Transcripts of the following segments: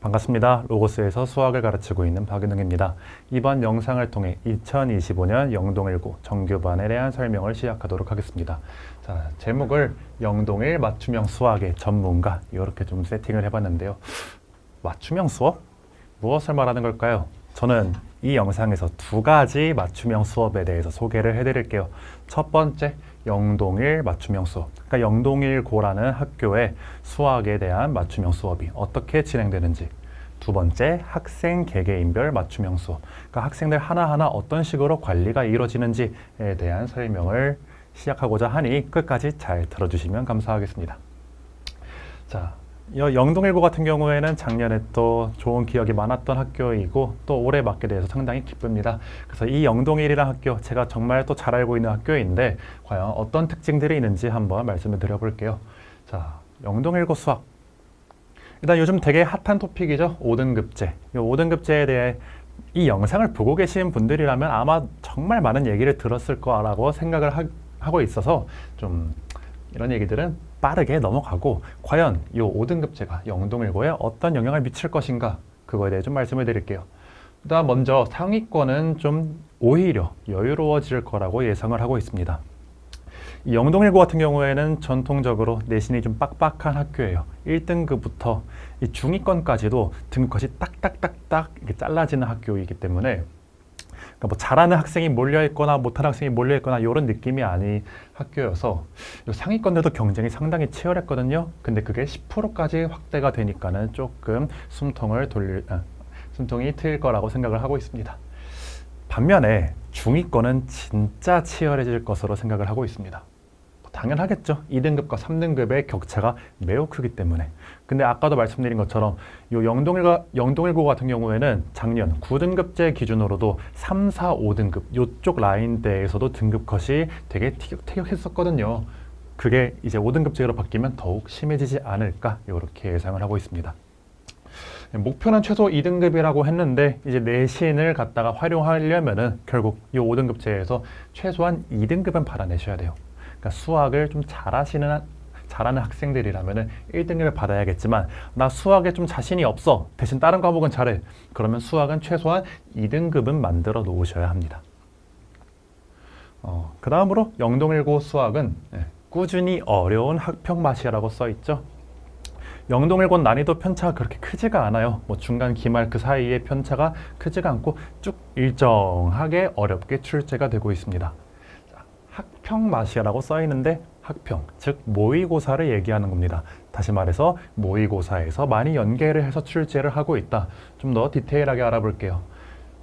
반갑습니다. 로고스에서 수학을 가르치고 있는 박은웅입니다. 이번 영상을 통해 2025년 영동1고 정규반에 대한 설명을 시작하도록 하겠습니다. 자, 제목을 영동1 맞춤형 수학의 전문가 이렇게 좀 세팅을 해봤는데요. 맞춤형 수업? 무엇을 말하는 걸까요? 저는 이 영상에서 두 가지 맞춤형 수업에 대해서 소개를 해드릴게요. 첫 번째, 영동1 맞춤형 수업. 그러니까 영동1고라는 학교의 수학에 대한 맞춤형 수업이 어떻게 진행되는지. 두 번째, 학생 개개인별 맞춤형 수업. 그러니까 학생들 하나하나 어떤 식으로 관리가 이루어지는지에 대한 설명을 시작하고자 하니 끝까지 잘 들어주시면 감사하겠습니다. 자, 영동1고 같은 경우에는 작년에 또 좋은 기억이 많았던 학교이고 또 올해 맡게 돼서 상당히 기쁩니다. 그래서 이 영동1이라는 학교, 제가 정말 또 잘 알고 있는 학교인데 과연 어떤 특징들이 있는지 한번 말씀을 드려볼게요. 자, 영동1고 수학. 일단 요즘 되게 핫한 토픽이죠. 5등급제. 이 5등급제에 대해 이 영상을 보고 계신 분들이라면 아마 정말 많은 얘기를 들었을 거라고 생각을 하고 있어서 좀 이런 얘기들은 빠르게 넘어가고 과연 이 5등급제가 영동1고에 어떤 영향을 미칠 것인가 그거에 대해 좀 말씀을 드릴게요. 일단 먼저 상위권은 좀 오히려 여유로워질 거라고 예상을 하고 있습니다. 이 영동1고 같은 경우에는 전통적으로 내신이 좀 빡빡한 학교예요. 1등급부터 이 중위권까지도 등급컷이 딱딱딱딱 이렇게 잘라지는 학교이기 때문에 그러니까 뭐 잘하는 학생이 몰려있거나 못하는 학생이 몰려있거나 이런 느낌이 아닌 학교여서 상위권들도 경쟁이 상당히 치열했거든요. 근데 그게 10%까지 확대가 되니까는 조금 숨통이 트일 거라고 생각을 하고 있습니다. 반면에 중위권은 진짜 치열해질 것으로 생각을 하고 있습니다. 당연하겠죠. 2등급과 3등급의 격차가 매우 크기 때문에. 근데 아까도 말씀드린 것처럼 이 영동1고 같은 경우에는 작년 9등급제 기준으로도 3, 4, 5등급 이쪽 라인대에서도 등급컷이 되게 티격했었거든요. 그게 이제 5등급제로 바뀌면 더욱 심해지지 않을까 이렇게 예상을 하고 있습니다. 목표는 최소 2등급이라고 했는데 이제 내신을 갖다가 활용하려면은 결국 이 5등급제에서 최소한 2등급은 받아내셔야 돼요. 그러니까 수학을 좀 잘하는 학생들이라면 1등급을 받아야겠지만 나 수학에 좀 자신이 없어. 대신 다른 과목은 잘해. 그러면 수학은 최소한 2등급은 만들어 놓으셔야 합니다. 그 다음으로 영동1고 수학은 꾸준히 어려운 학평 맛이라고 써있죠. 영동1고 난이도 편차가 그렇게 크지가 않아요. 뭐 중간, 기말 그 사이의 편차가 크지가 않고 쭉 일정하게 어렵게 출제가 되고 있습니다. 학평 맛이라고 써 있는데 학평, 즉 모의고사를 얘기하는 겁니다. 다시 말해서 모의고사에서 많이 연계를 해서 출제를 하고 있다. 좀 더 디테일하게 알아볼게요.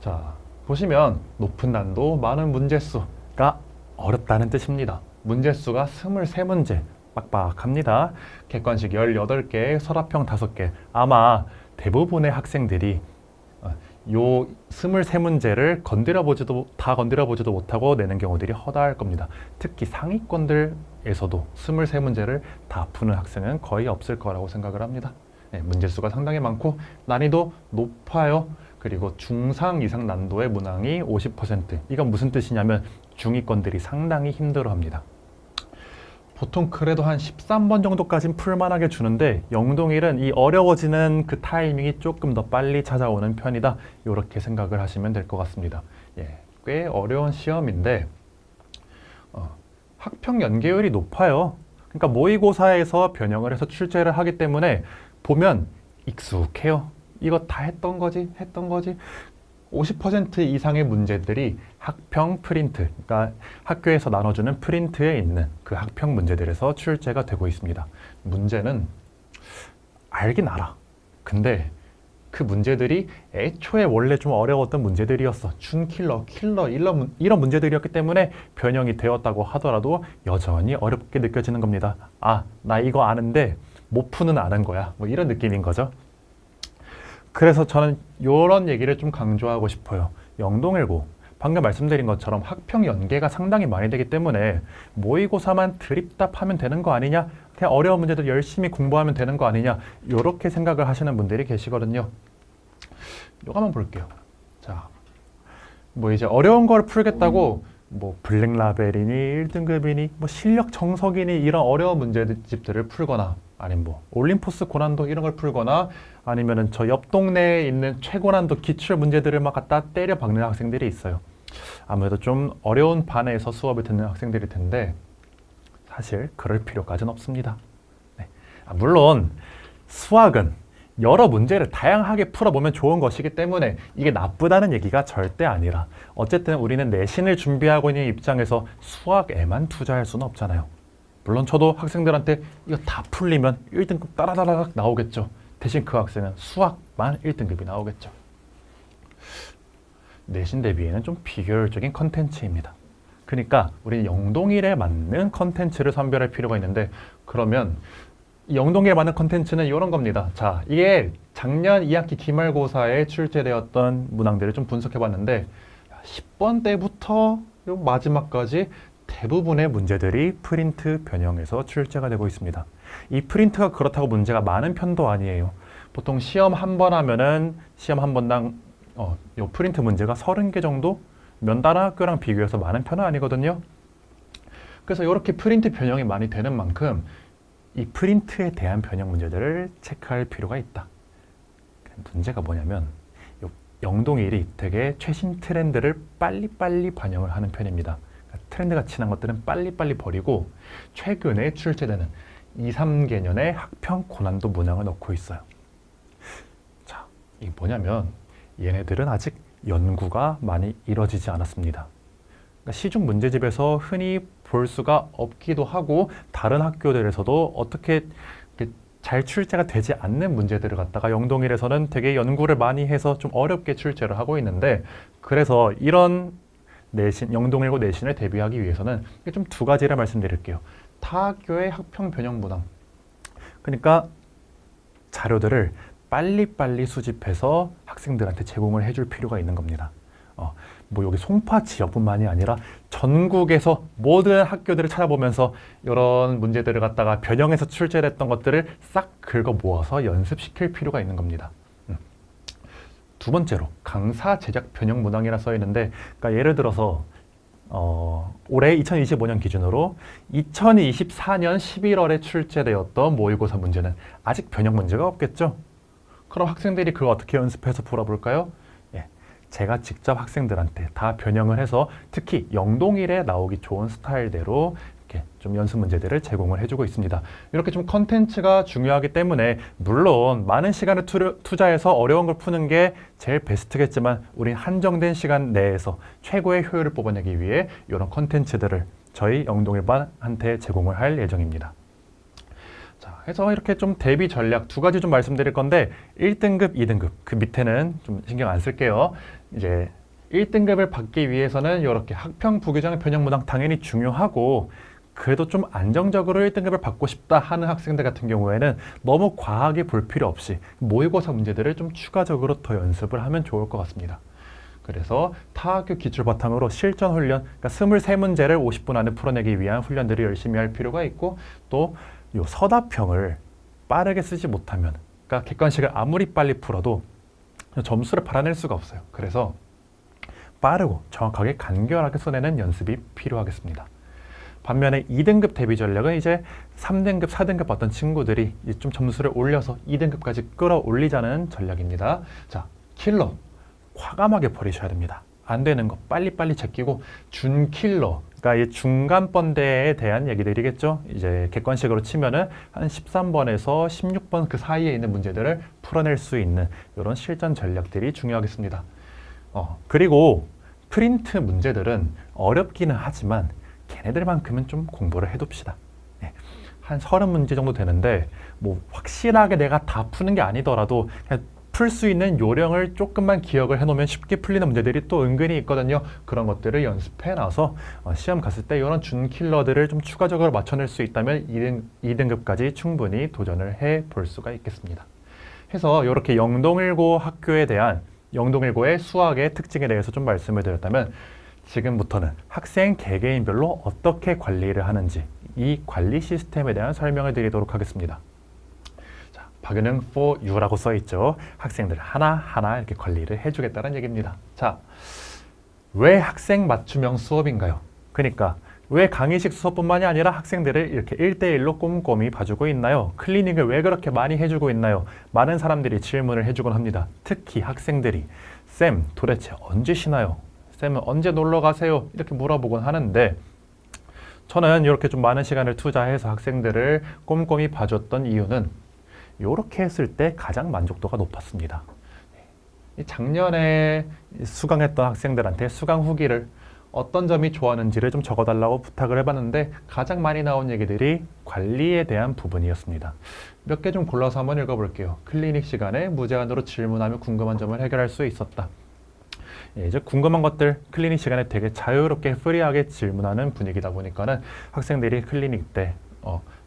자, 보시면 높은 난도, 많은 문제수가 어렵다는 뜻입니다. 문제수가 23문제, 빡빡합니다. 객관식 18개, 설합형 5개. 아마 대부분의 학생들이 요 23문제를 다 건드려보지도 못하고 내는 경우들이 허다할 겁니다. 특히 상위권들에서도 23문제를 다 푸는 학생은 거의 없을 거라고 생각을 합니다. 문제수가 상당히 많고 난이도 높아요. 그리고 중상 이상 난도의 문항이 50%. 이건 무슨 뜻이냐면 중위권들이 상당히 힘들어합니다. 보통 그래도 한 13번 정도까지는 풀만하게 주는데 영동1은 이 어려워지는 그 타이밍이 조금 더 빨리 찾아오는 편이다. 이렇게 생각을 하시면 될 것 같습니다. 꽤 어려운 시험인데 학평 연계율이 높아요. 그러니까 모의고사에서 변형을 해서 출제를 하기 때문에 보면 익숙해요. 이거 다 했던 거지? 50% 이상의 문제들이 학평 프린트, 그러니까 학교에서 나눠주는 프린트에 있는 그 학평 문제들에서 출제가 되고 있습니다. 문제는 알긴 알아. 근데 그 문제들이 애초에 원래 좀 어려웠던 문제들이었어. 킬러 이런 문제들이었기 때문에 변형이 되었다고 하더라도 여전히 어렵게 느껴지는 겁니다. 아, 나 이거 아는데 못 푸는 아는 거야. 뭐 이런 느낌인 거죠. 그래서 저는 이런 얘기를 좀 강조하고 싶어요. 영동1고 방금 말씀드린 것처럼 학평 연계가 상당히 많이 되기 때문에 모의고사만 드립답하면 되는 거 아니냐, 그냥 어려운 문제들 열심히 공부하면 되는 거 아니냐, 이렇게 생각을 하시는 분들이 계시거든요. 이거 한번 볼게요. 자, 뭐 이제 어려운 걸 풀겠다고 뭐 블랙라벨이니 1등급이니 뭐 실력 정석이니 이런 어려운 문제집들을 풀거나 아니면 뭐 올림포스 고난도 이런 걸 풀거나 아니면은 저 옆 동네에 있는 최고난도 기출 문제들을 막 갖다 때려 박는 학생들이 있어요. 아무래도 좀 어려운 반에서 수업을 듣는 학생들일 텐데 사실 그럴 필요까지는 없습니다. 네. 물론 수학은 여러 문제를 다양하게 풀어보면 좋은 것이기 때문에 이게 나쁘다는 얘기가 절대 아니라 어쨌든 우리는 내신을 준비하고 있는 입장에서 수학에만 투자할 수는 없잖아요. 물론 저도 학생들한테 이거 다 풀리면 1등급 따라다락 나오겠죠. 대신 그 학생은 수학만 1등급이 나오겠죠. 내신 대비에는 좀 비효율적인 컨텐츠입니다. 그러니까 우리 영동일에 맞는 컨텐츠를 선별할 필요가 있는데 그러면 영동일에 맞는 컨텐츠는 이런 겁니다. 자, 이게 작년 2학기 기말고사에 출제되었던 문항들을 좀 분석해봤는데 10번 때부터 마지막까지 대부분의 문제들이 프린트 변형에서 출제가 되고 있습니다. 이 프린트가 그렇다고 문제가 많은 편도 아니에요. 보통 시험 한 번 하면은 시험 한 번당 요 프린트 문제가 30개 정도 다른 학교랑 비교해서 많은 편은 아니거든요. 그래서 이렇게 프린트 변형이 많이 되는 만큼 이 프린트에 대한 변형 문제들을 체크할 필요가 있다. 문제가 뭐냐면 영동일이 되게 최신 트렌드를 빨리빨리 반영을 하는 편입니다. 트렌드가 지난 것들은 빨리빨리 버리고 최근에 출제되는 2, 3개년의 학평 고난도 문항을 넣고 있어요. 자, 이게 뭐냐면 얘네들은 아직 연구가 많이 이루어지지 않았습니다. 그러니까 시중 문제집에서 흔히 볼 수가 없기도 하고 다른 학교들에서도 어떻게 잘 출제가 되지 않는 문제들을 갖다가 영동일에서는 되게 연구를 많이 해서 좀 어렵게 출제를 하고 있는데 그래서 이런 내신, 영동일고 내신을 대비하기 위해서는 좀 두 가지를 말씀드릴게요. 타 학교의 학평 변형 문항. 그러니까 자료들을 빨리빨리 수집해서 학생들한테 제공을 해줄 필요가 있는 겁니다. 뭐 여기 송파 지역뿐만이 아니라 전국에서 모든 학교들을 찾아보면서 이런 문제들을 갖다가 변형해서 출제됐던 것들을 싹 긁어 모아서 연습시킬 필요가 있는 겁니다. 두 번째로 강사 제작 변형 문항이라 써 있는데 그러니까 예를 들어서 올해 2025년 기준으로 2024년 11월에 출제되었던 모의고사 문제는 아직 변형 문제가 없겠죠? 그럼 학생들이 그걸 어떻게 연습해서 풀어볼까요? 제가 직접 학생들한테 다 변형을 해서 특히 영동일에 나오기 좋은 스타일대로 이렇게 좀 연습 문제들을 제공을 해주고 있습니다. 이렇게 좀 컨텐츠가 중요하기 때문에 물론 많은 시간을 투자해서 어려운 걸 푸는 게 제일 베스트겠지만 우린 한정된 시간 내에서 최고의 효율을 뽑아내기 위해 이런 컨텐츠들을 저희 영동일반한테 제공을 할 예정입니다. 자, 해서 이렇게 좀 대비 전략 두 가지 좀 말씀드릴 건데 1등급, 2등급 그 밑에는 좀 신경 안 쓸게요. 이제 1등급을 받기 위해서는 이렇게 학평 부교장 변형 문항 당연히 중요하고 그래도 좀 안정적으로 1등급을 받고 싶다 하는 학생들 같은 경우에는 너무 과하게 볼 필요 없이 모의고사 문제들을 좀 추가적으로 더 연습을 하면 좋을 것 같습니다. 그래서 타학교 기출 바탕으로 실전 훈련, 그러니까 23문제를 50분 안에 풀어내기 위한 훈련들을 열심히 할 필요가 있고 또 요 서답형을 빠르게 쓰지 못하면 그러니까 객관식을 아무리 빨리 풀어도 점수를 받아낼 수가 없어요. 그래서 빠르고 정확하게 간결하게 써내는 연습이 필요하겠습니다. 반면에 2등급 대비 전략은 이제 3등급, 4등급 어떤 친구들이 좀 점수를 올려서 2등급까지 끌어올리자는 전략입니다. 자, 킬러 과감하게 버리셔야 됩니다. 안 되는 거 빨리빨리 제끼고 준킬러, 그러니까 이 중간 번대에 대한 얘기들이겠죠. 이제 객관식으로 치면은 한 13번에서 16번 그 사이에 있는 문제들을 풀어낼 수 있는 이런 실전 전략들이 중요하겠습니다. 그리고 프린트 문제들은 어렵기는 하지만 걔네들만큼은 좀 공부를 해둡시다. 한 30문제 정도 되는데 뭐 확실하게 내가 다 푸는 게 아니더라도 그냥 풀 수 있는 요령을 조금만 기억을 해놓으면 쉽게 풀리는 문제들이 또 은근히 있거든요. 그런 것들을 연습해놔서 시험 갔을 때 이런 준킬러들을 좀 추가적으로 맞춰낼 수 있다면 2등급까지 충분히 도전을 해볼 수가 있겠습니다. 해서 이렇게 영동일고 학교에 대한 영동일고의 수학의 특징에 대해서 좀 말씀을 드렸다면 지금부터는 학생 개개인별로 어떻게 관리를 하는지 이 관리 시스템에 대한 설명을 드리도록 하겠습니다. 박은영 for you라고 써있죠. 학생들 하나하나 이렇게 관리를 해주겠다는 얘기입니다. 자, 왜 학생 맞춤형 수업인가요? 그러니까 왜 강의식 수업뿐만이 아니라 학생들을 이렇게 1대1로 꼼꼼히 봐주고 있나요? 클리닉을 왜 그렇게 많이 해주고 있나요? 많은 사람들이 질문을 해주곤 합니다. 특히 학생들이 쌤 도대체 언제 쉬나요? 쌤은 언제 놀러 가세요? 이렇게 물어보곤 하는데 저는 이렇게 좀 많은 시간을 투자해서 학생들을 꼼꼼히 봐줬던 이유는 이렇게 했을 때 가장 만족도가 높았습니다. 작년에 수강했던 학생들한테 수강 후기를 어떤 점이 좋았는지를 좀 적어달라고 부탁을 해봤는데 가장 많이 나온 얘기들이 관리에 대한 부분이었습니다. 몇 개 좀 골라서 한번 읽어볼게요. 클리닉 시간에 무제한으로 질문하며 궁금한 점을 해결할 수 있었다. 이제 궁금한 것들 클리닉 시간에 되게 자유롭게 프리하게 질문하는 분위기다 보니까는 학생들이 클리닉 때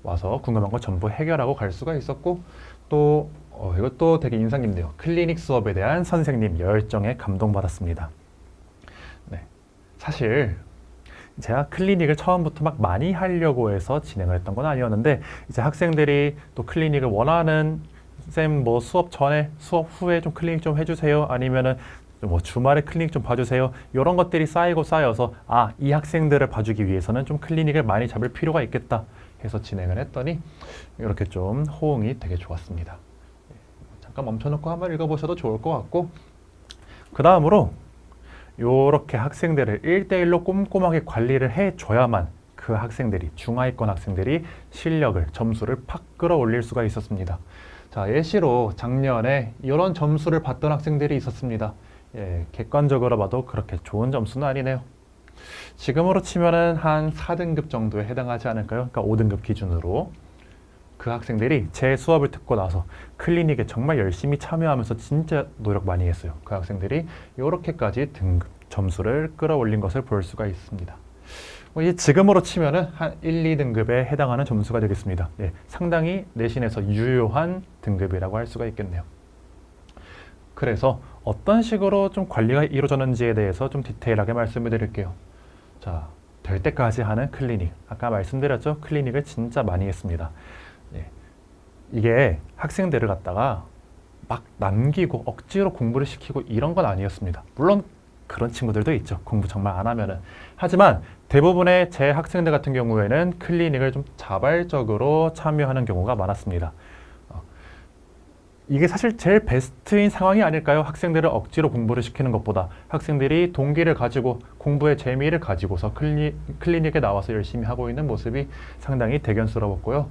와서 궁금한 거 전부 해결하고 갈 수가 있었고 또 이것도 되게 인상 깊네요. 클리닉 수업에 대한 선생님 열정에 감동받았습니다. 네. 사실 제가 클리닉을 처음부터 막 많이 하려고 해서 진행을 했던 건 아니었는데 이제 학생들이 또 클리닉을 원하는 쌤 뭐 수업 전에 수업 후에 좀 클리닉 좀 해주세요 아니면은 뭐 주말에 클리닉 좀 봐주세요 이런 것들이 쌓여서 이 학생들을 봐주기 위해서는 좀 클리닉을 많이 잡을 필요가 있겠다 해서 진행을 했더니 이렇게 좀 호응이 되게 좋았습니다. 잠깐 멈춰놓고 한번 읽어보셔도 좋을 것 같고 그 다음으로 이렇게 학생들을 1대1로 꼼꼼하게 관리를 해줘야만 그 학생들이 중하위권 학생들이 실력을 점수를 팍 끌어올릴 수가 있었습니다. 자, 예시로 작년에 이런 점수를 받던 학생들이 있었습니다. 객관적으로 봐도 그렇게 좋은 점수는 아니네요. 지금으로 치면은 한 4등급 정도에 해당하지 않을까요? 그러니까 5등급 기준으로 그 학생들이 제 수업을 듣고 나서 클리닉에 정말 열심히 참여하면서 진짜 노력 많이 했어요. 그 학생들이 이렇게까지 등급 점수를 끌어올린 것을 볼 수가 있습니다. 이제 지금으로 치면은 한 1, 2등급에 해당하는 점수가 되겠습니다. 상당히 내신에서 유효한 등급이라고 할 수가 있겠네요. 그래서 어떤 식으로 좀 관리가 이루어졌는지에 대해서 좀 디테일하게 말씀을 드릴게요. 자, 될 때까지 하는 클리닉. 아까 말씀드렸죠? 클리닉을 진짜 많이 했습니다. 이게 학생들을 갖다가 막 남기고 억지로 공부를 시키고 이런 건 아니었습니다. 물론 그런 친구들도 있죠. 공부 정말 안 하면은. 하지만 대부분의 제 학생들 같은 경우에는 클리닉을 좀 자발적으로 참여하는 경우가 많았습니다. 이게 사실 제일 베스트인 상황이 아닐까요? 학생들을 억지로 공부를 시키는 것보다 학생들이 동기를 가지고 공부의 재미를 가지고서 클리닉에 나와서 열심히 하고 있는 모습이 상당히 대견스러웠고요.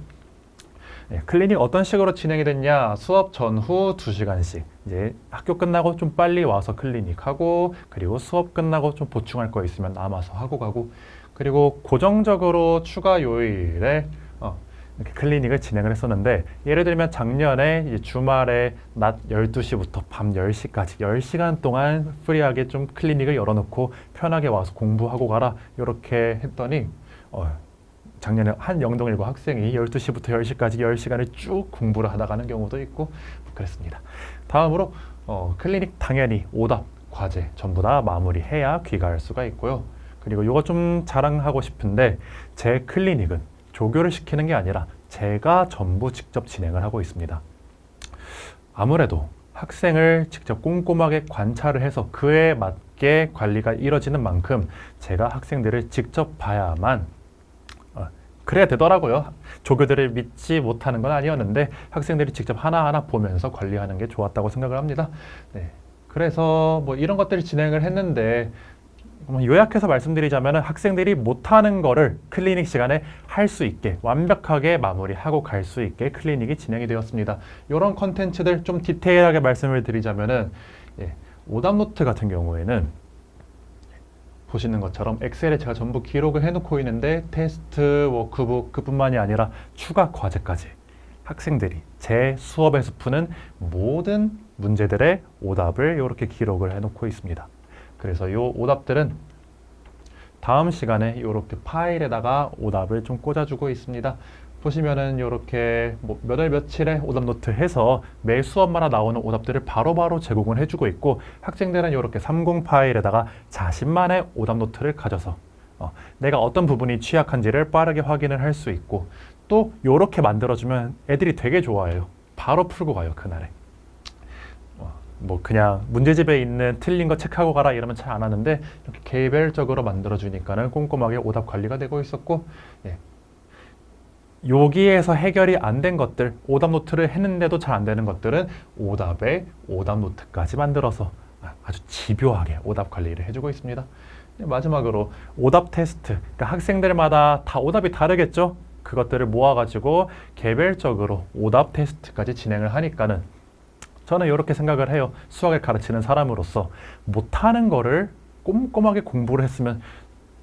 클리닉 어떤 식으로 진행이 됐냐? 수업 전후 2시간씩 이제 학교 끝나고 좀 빨리 와서 클리닉 하고 그리고 수업 끝나고 좀 보충할 거 있으면 남아서 하고 가고 그리고 고정적으로 추가 요일에 이렇게 클리닉을 진행을 했었는데 예를 들면 작년에 이제 주말에 낮 12시부터 밤 10시까지 10시간 동안 프리하게 좀 클리닉을 열어놓고 편하게 와서 공부하고 가라 이렇게 했더니 작년에 한 영동일고 학생이 12시부터 10시까지 10시간을 쭉 공부를 하다 가는 경우도 있고 그랬습니다. 다음으로 클리닉 당연히 오답, 과제 전부 다 마무리해야 귀가할 수가 있고요. 그리고 이거 좀 자랑하고 싶은데 제 클리닉은 조교를 시키는 게 아니라 제가 전부 직접 진행을 하고 있습니다. 아무래도 학생을 직접 꼼꼼하게 관찰을 해서 그에 맞게 관리가 이루어지는 만큼 제가 학생들을 직접 봐야만 그래야 되더라고요. 조교들을 믿지 못하는 건 아니었는데 학생들이 직접 하나하나 보면서 관리하는 게 좋았다고 생각을 합니다. 그래서 뭐 이런 것들을 진행을 했는데 요약해서 말씀드리자면 학생들이 못하는 거를 클리닉 시간에 할 수 있게 완벽하게 마무리하고 갈 수 있게 클리닉이 진행이 되었습니다. 이런 컨텐츠들 좀 디테일하게 말씀을 드리자면은 오답노트 같은 경우에는 보시는 것처럼 엑셀에 제가 전부 기록을 해놓고 있는데 테스트, 워크북 그뿐만이 아니라 추가 과제까지 학생들이 제 수업에서 푸는 모든 문제들의 오답을 이렇게 기록을 해놓고 있습니다. 그래서 이 오답들은 다음 시간에 이렇게 파일에다가 오답을 좀 꽂아주고 있습니다. 보시면은 이렇게 몇 월 며칠에 오답 노트 해서 매 수업마다 나오는 오답들을 바로바로 제공을 해주고 있고 학생들은 이렇게 30 파일에다가 자신만의 오답 노트를 가져서 내가 어떤 부분이 취약한지를 빠르게 확인을 할 수 있고 또 이렇게 만들어주면 애들이 되게 좋아해요. 바로 풀고 가요, 그날에. 뭐 그냥 문제집에 있는 틀린 거 체크하고 가라 이러면 잘 안 하는데 이렇게 개별적으로 만들어 주니까는 꼼꼼하게 오답 관리가 되고 있었고, 예. 여기에서 해결이 안 된 것들, 오답 노트를 했는데도 잘 안 되는 것들은 오답에 오답 노트까지 만들어서 아주 집요하게 오답 관리를 해주고 있습니다. 마지막으로 오답 테스트, 그러니까 학생들마다 다 오답이 다르겠죠? 그것들을 모아가지고 개별적으로 오답 테스트까지 진행을 하니까는 저는 이렇게 생각을 해요. 수학을 가르치는 사람으로서 못하는 거를 꼼꼼하게 공부를 했으면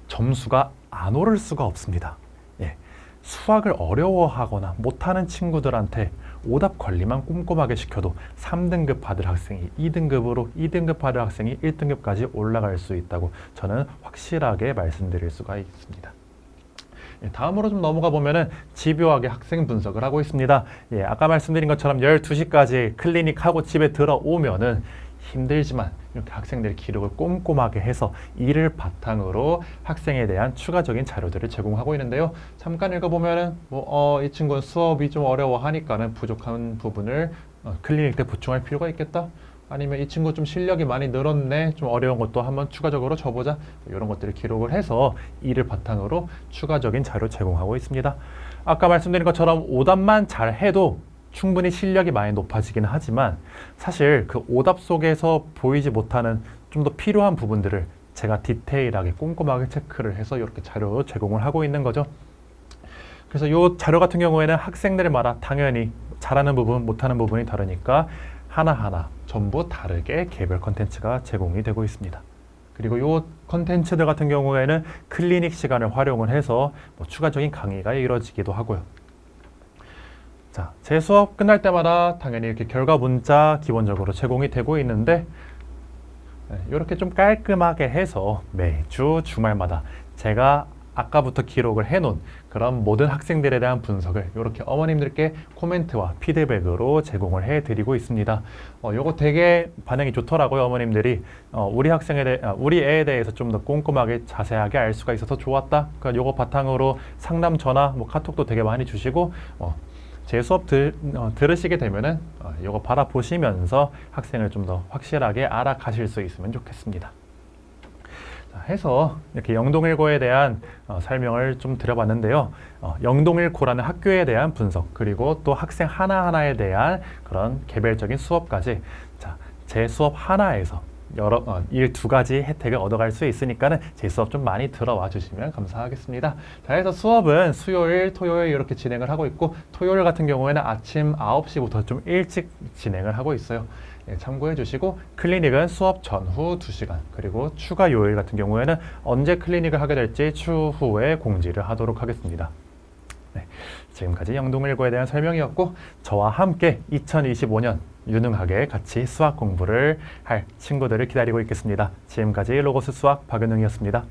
점수가 안 오를 수가 없습니다. 예. 수학을 어려워하거나 못하는 친구들한테 오답 관리만 꼼꼼하게 시켜도 3등급 받을 학생이 2등급으로 2등급 받을 학생이 1등급까지 올라갈 수 있다고 저는 확실하게 말씀드릴 수가 있습니다. 예, 다음으로 좀 넘어가 보면은 집요하게 학생 분석을 하고 있습니다. 예, 아까 말씀드린 것처럼 12시까지 클리닉하고 집에 들어오면은 힘들지만 이렇게 학생들의 기록을 꼼꼼하게 해서 이를 바탕으로 학생에 대한 추가적인 자료들을 제공하고 있는데요. 잠깐 읽어보면은 이 친구는 수업이 좀 어려워하니까는 부족한 부분을 클리닉 때 보충할 필요가 있겠다. 아니면 이 친구 좀 실력이 많이 늘었네, 좀 어려운 것도 한번 추가적으로 줘보자, 이런 것들을 기록을 해서 이를 바탕으로 추가적인 자료 제공하고 있습니다. 아까 말씀드린 것처럼 오답만 잘 해도 충분히 실력이 많이 높아지긴 하지만 사실 그 오답 속에서 보이지 못하는 좀 더 필요한 부분들을 제가 디테일하게 꼼꼼하게 체크를 해서 이렇게 자료 제공을 하고 있는 거죠. 그래서 이 자료 같은 경우에는 학생들마다 당연히 잘하는 부분, 못하는 부분이 다르니까 하나하나 전부 다르게 개별 컨텐츠가 제공이 되고 있습니다. 그리고 이 컨텐츠들 같은 경우에는 클리닉 시간을 활용을 해서 추가적인 강의가 이루어지기도 하고요. 자, 제 수업 끝날 때마다 당연히 이렇게 결과 문자 기본적으로 제공이 되고 있는데, 이렇게 좀 깔끔하게 해서 매주 주말마다 제가 아까부터 기록을 해놓은 그런 모든 학생들에 대한 분석을 이렇게 어머님들께 코멘트와 피드백으로 제공을 해드리고 있습니다. 요거 되게 반응이 좋더라고요. 어머님들이 우리 애에 대해서 좀 더 꼼꼼하게 자세하게 알 수가 있어서 좋았다. 그러니까 요거 바탕으로 상담 전화, 카톡도 되게 많이 주시고, 제 수업 들으시게 되면은 이거 받아보시면서 학생을 좀 더 확실하게 알아가실 수 있으면 좋겠습니다. 자, 해서 이렇게 영동일고에 대한 설명을 좀 드려봤는데요. 영동일고라는 학교에 대한 분석, 그리고 또 학생 하나하나에 대한 그런 개별적인 수업까지, 자, 제 수업 하나에서 이 두 가지 혜택을 얻어갈 수 있으니까는 제 수업 좀 많이 들어와 주시면 감사하겠습니다. 자, 그래서 수업은 수요일, 토요일 이렇게 진행을 하고 있고, 토요일 같은 경우에는 아침 9시부터 좀 일찍 진행을 하고 있어요. 예, 참고해 주시고, 클리닉은 수업 전후 2시간, 그리고 추가 요일 같은 경우에는 언제 클리닉을 하게 될지 추후에 공지를 하도록 하겠습니다. 네, 지금까지 영동일고에 대한 설명이었고, 저와 함께 2025년 유능하게 같이 수학 공부를 할 친구들을 기다리고 있겠습니다. 지금까지 로고스 수학 박은웅이었습니다.